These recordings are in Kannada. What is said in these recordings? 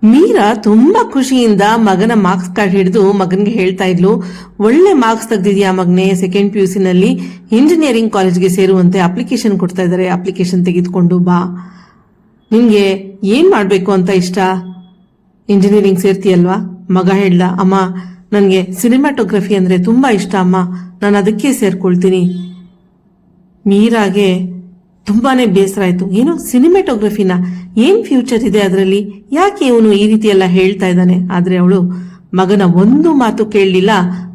ಮೀರಾ ತುಂಬಾ ಖುಷಿಯಿಂದ ಮಗನ ಮಾರ್ಕ್ಸ್ ಕಾರ್ಡ್ ಹಿಡಿದು ಮಗನ್ಗೆ ಹೇಳ್ತಾ ಇದ್ಲು, ಒಳ್ಳೆ ಮಾರ್ಕ್ಸ್ ತೆಗ್ದಿದ್ಯಾ ಮಗನೆ, ಸೆಕೆಂಡ್ PUC ನಲ್ಲಿ ಇಂಜಿನಿಯರಿಂಗ್ ಕಾಲೇಜ್ಗೆ ಸೇರುವಂತೆ ಅಪ್ಲಿಕೇಶನ್ ಕೊಡ್ತಾ ಇದ್ದಾರೆ, ಅಪ್ಲಿಕೇಶನ್ ತೆಗೆದುಕೊಂಡು ಬಾ. ನಿನ್ಗೆ ಏನ್ ಮಾಡ್ಬೇಕು ಅಂತ ಇಷ್ಟ? ಇಂಜಿನಿಯರಿಂಗ್ ಸೇರ್ತೀಯಲ್ವಾ? ಮಗ ಹೇಳ್ದ, ಅಮ್ಮ ನನಗೆ ಸಿನಿಮಾಟೋಗ್ರಫಿ ಅಂದ್ರೆ ತುಂಬಾ ಇಷ್ಟ ಅಮ್ಮ, ನಾನು ಅದಕ್ಕೆ ಸೇರ್ಕೊಳ್ತೀನಿ. ಮೀರಾಗೆ ತುಂಬಾನೇ ಬೇಸರ ಆಯ್ತು. ಏನು ಸಿನಿಮಾಟೋಗ್ರಫಿನ, ಏನ್ ಫ್ಯೂಚರ್ ಇದೆ ಅದರಲ್ಲಿ, ಯಾಕೆ ಇವನು ಈ ರೀತಿ ಎಲ್ಲ ಹೇಳ್ತಾ ಇದ್ದಾನೆ? ಆದ್ರೆ ಅವಳು ಮಗನ ಒಂದು ಮಾತು ಕೇಳಲಿಲ್ಲ,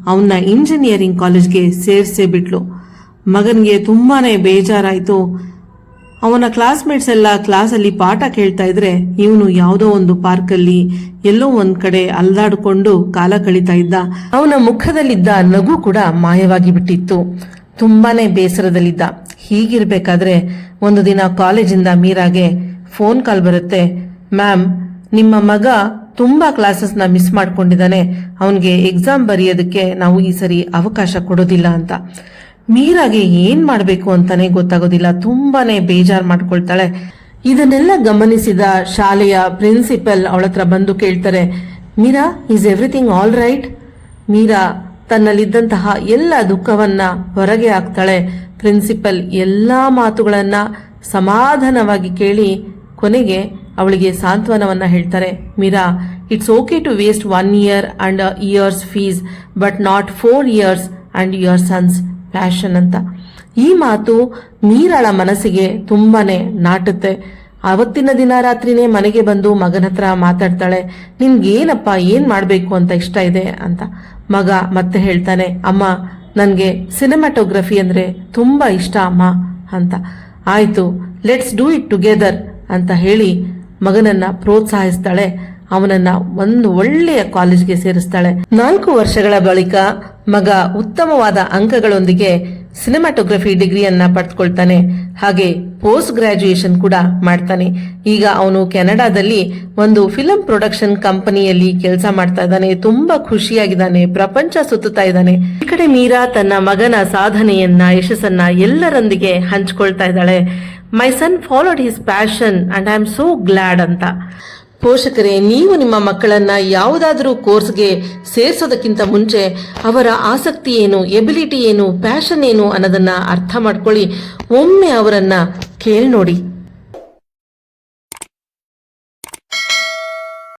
ಅವನ್ನ ಇಂಜಿನಿಯರಿಂಗ್ ಕಾಲೇಜ್ಗೆ ಸೇರ್ಸೇ ಬಿಟ್ಲು. ಮಗನ್ಗೆ ತುಂಬಾನೇ ಬೇಜಾರಾಯ್ತು. ಅವನ ಕ್ಲಾಸ್ಮೇಟ್ಸ್ ಎಲ್ಲ ಕ್ಲಾಸಲ್ಲಿ ಪಾಠ ಕೇಳ್ತಾ ಇದ್ರೆ ಇವನು ಯಾವುದೋ ಒಂದು ಪಾರ್ಕಲ್ಲಿ ಎಲ್ಲೋ ಒಂದ್ ಕಡೆ ಅಲ್ದಾಡ್ಕೊಂಡು ಕಾಲ ಕಳೀತಾ ಇದ್ದ. ಅವನ ಮುಖದಲ್ಲಿದ್ದ ನಗು ಕೂಡ ಮಾಯವಾಗಿ ಬಿಟ್ಟಿತ್ತು. ತುಂಬಾನೇ ಬೇಸರದಲ್ಲಿದ್ದ. ಹೀಗಿರ್ಬೇಕಾದ್ರೆ ಒಂದು ದಿನ ಕಾಲೇಜಿಂದ ಮೀರಾಗೆ ಫೋನ್ ಕಾಲ್ ಬರುತ್ತೆ. ಮ್ಯಾಮ್, ನಿಮ್ಮ ಮಗ ತುಂಬಾ ಕ್ಲಾಸಸ್ನ ಮಿಸ್ ಮಾಡ್ಕೊಂಡಿದ್ದಾನೆ, ಅವನಿಗೆ ಎಕ್ಸಾಮ್ ಬರೆಯೋದಕ್ಕೆ ನಾವು ಈ ಸರಿ ಅವಕಾಶ ಕೊಡೋದಿಲ್ಲ ಅಂತ. ಮೀರಾಗೆ ಏನ್ ಮಾಡ್ಬೇಕು ಅಂತಾನೆ ಗೊತ್ತಾಗೋದಿಲ್ಲ. ತುಂಬಾನೇ ಬೇಜಾರ್ ಮಾಡ್ಕೊಳ್ತಾಳೆ. ಇದನ್ನೆಲ್ಲ ಗಮನಿಸಿದ ಶಾಲೆಯ ಪ್ರಿನ್ಸಿಪಲ್ ಅವಳತ್ರ ಬಂದು ಕೇಳ್ತಾರೆ, Meera, is everything all right? Meera ತನ್ನಲ್ಲಿದ್ದಂತಹ ಎಲ್ಲ ದುಃಖವನ್ನ ಹೊರಗೆ ಹಾಕ್ತಾಳೆ. ಪ್ರಿನ್ಸಿಪಲ್ ಎಲ್ಲಾ ಮಾತುಗಳನ್ನ ಸಮಾಧಾನವಾಗಿ ಕೇಳಿ ಕೊನೆಗೆ ಅವಳಿಗೆ ಸಾಂತ್ವನವನ್ನ ಹೇಳ್ತಾರೆ. Meera, it's okay to waste 1 year and years fees, but not 4 years and your son's passion ಅಂತ. ಈ ಮಾತು ಮೀರಾಳ ಮನಸ್ಸಿಗೆ ತುಂಬಾನೇ ನಾಟುತ್ತೆ. ಅವತ್ತಿನ ದಿನ ರಾತ್ರಿನೇ ಮನೆಗೆ ಬಂದು ಮಗನ ಹತ್ರ ಮಾತಾಡ್ತಾಳೆ, ನಿನ್ಗೇನಪ್ಪ, ಏನ್ ಮಾಡ್ಬೇಕು ಅಂತ ಇಷ್ಟ ಇದೆ ಅಂತ. ಮಗ ಮತ್ತೆ ಹೇಳ್ತಾನೆ, ಅಮ್ಮ ನನ್ಗೆ ಸಿನಿಮಾಟೋಗ್ರಫಿ ಅಂದ್ರೆ ತುಂಬಾ ಇಷ್ಟ ಅಮ್ಮ ಅಂತ. ಆಯ್ತು, ಲೆಟ್ಸ್ ಡೂ ಇಟ್ ಟುಗೆದರ್ ಅಂತ ಹೇಳಿ ಮಗನನ್ನ ಪ್ರೋತ್ಸಾಹಿಸ್ತಾಳೆ. ಅವನನ್ನ ಒಂದು ಒಳ್ಳೆಯ ಕಾಲೇಜ್ಗೆ ಸೇರಿಸ್ತಾಳೆ. 4 ವರ್ಷಗಳ ಬಳಿಕ ಮಗ ಉತ್ತಮವಾದ ಅಂಕಗಳೊಂದಿಗೆ ಸಿನಿಮಾಟೋಗ್ರಫಿ ಡಿಗ್ರಿಯನ್ನ ಪಡೆದುಕೊಳ್ತಾನೆ. ಹಾಗೆ ಪೋಸ್ಟ್ ಗ್ರಾಜುಯೇಷನ್ ಕೂಡ ಮಾಡ್ತಾನೆ. ಈಗ ಅವನು ಕೆನಡಾದಲ್ಲಿ ಒಂದು ಫಿಲಂ ಪ್ರೊಡಕ್ಷನ್ ಕಂಪನಿಯಲ್ಲಿ ಕೆಲಸ ಮಾಡ್ತಾ ಇದ್ದಾನೆ. ತುಂಬಾ ಖುಷಿಯಾಗಿದ್ದಾನೆ, ಪ್ರಪಂಚ ಸುತ್ತುತ್ತಾ ಇದ್ದಾನೆ. ಈ ಕಡೆ ಮೀರಾ ತನ್ನ ಮಗನ ಸಾಧನೆಯನ್ನ, ಯಶಸ್ಸನ್ನ ಎಲ್ಲರೊಂದಿಗೆ ಹಂಚ್ಕೊಳ್ತಾ ಇದ್ದಾಳೆ. My son followed his passion and I am so glad ಅಂತ. ಪೋಷಕರೇ, ನೀವು ನಿಮ್ಮ ಮಕ್ಕಳನ್ನ ಯಾವುದಾದ್ರೂ ಕೋರ್ಸ್ಗೆ ಸೇರಿಸೋದಕ್ಕಿಂತ ಮುಂಚೆ ಅವರ ಆಸಕ್ತಿ ಏನು, ಎಬಿಲಿಟಿ ಏನು, ಪ್ಯಾಷನ್ ಏನು ಅನ್ನೋದನ್ನ ಅರ್ಥ ಮಾಡ್ಕೊಳ್ಳಿ. ಒಮ್ಮೆ ಅವರನ್ನ ಕೇಳಿ ನೋಡಿ.